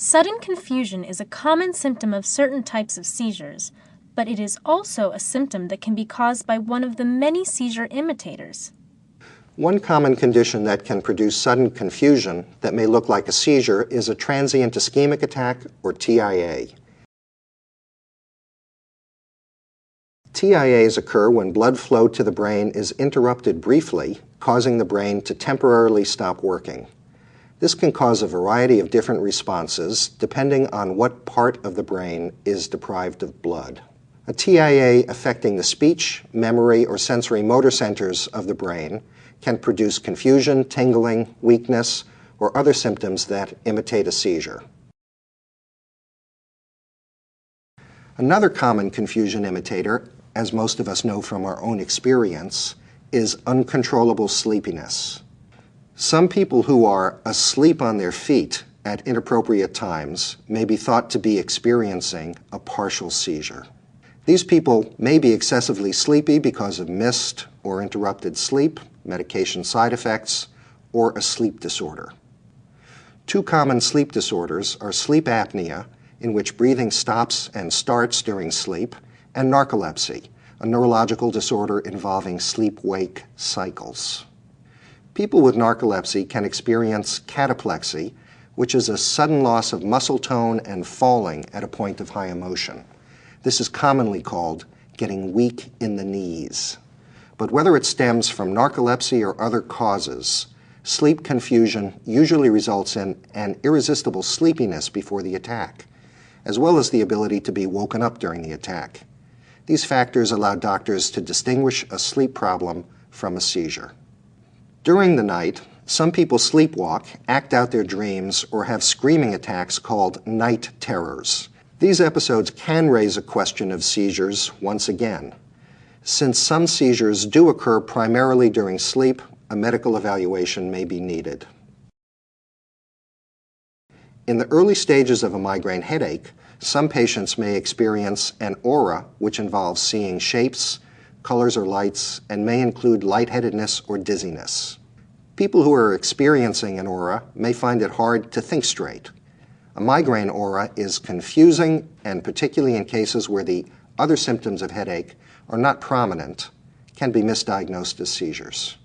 Sudden confusion is a common symptom of certain types of seizures, but it is also a symptom that can be caused by one of the many seizure imitators. One common condition that can produce sudden confusion that may look like a seizure is a transient ischemic attack, or TIA. TIAs occur when blood flow to the brain is interrupted briefly, causing the brain to temporarily stop working. This can cause a variety of different responses depending on what part of the brain is deprived of blood. A TIA affecting the speech, memory, or sensory motor centers of the brain can produce confusion, tingling, weakness, or other symptoms that imitate a seizure. Another common confusion imitator, as most of us know from our own experience, is uncontrollable sleepiness. Some people who are asleep on their feet at inappropriate times may be thought to be experiencing a partial seizure. These people may be excessively sleepy because of missed or interrupted sleep, medication side effects, or a sleep disorder. Two common sleep disorders are sleep apnea, in which breathing stops and starts during sleep, and narcolepsy, a neurological disorder involving sleep-wake cycles. People with narcolepsy can experience cataplexy, which is a sudden loss of muscle tone and falling at a point of high emotion. This is commonly called getting weak in the knees. But whether it stems from narcolepsy or other causes, sleep confusion usually results in an irresistible sleepiness before the attack, as well as the ability to be woken up during the attack. These factors allow doctors to distinguish a sleep problem from a seizure. During the night, some people sleepwalk, act out their dreams, or have screaming attacks called night terrors. These episodes can raise a question of seizures once again. Since some seizures do occur primarily during sleep, a medical evaluation may be needed. In the early stages of a migraine headache, some patients may experience an aura, which involves seeing shapes, colors, or lights, and may include lightheadedness or dizziness. People who are experiencing an aura may find it hard to think straight. A migraine aura is confusing, and particularly in cases where the other symptoms of headache are not prominent, can be misdiagnosed as seizures.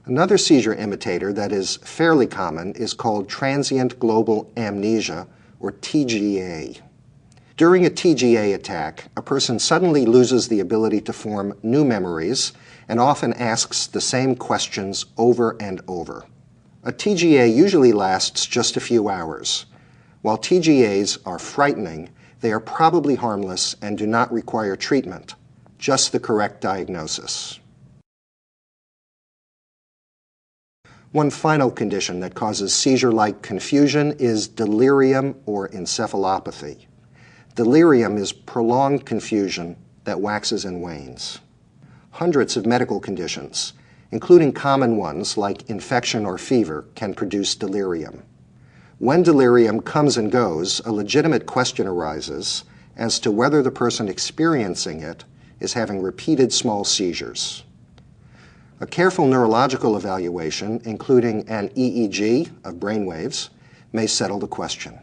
Another seizure imitator that is fairly common is called Transient Global Amnesia, or TGA. During a TGA attack, a person suddenly loses the ability to form new memories and often asks the same questions over and over. A TGA usually lasts just a few hours. While TGAs are frightening, they are probably harmless and do not require treatment, just the correct diagnosis. One final condition that causes seizure-like confusion is delirium or encephalopathy. Delirium is prolonged confusion that waxes and wanes. Hundreds of medical conditions, including common ones like infection or fever, can produce delirium. When delirium comes and goes, a legitimate question arises as to whether the person experiencing it is having repeated small seizures. A careful neurological evaluation, including an EEG of brainwaves, may settle the question.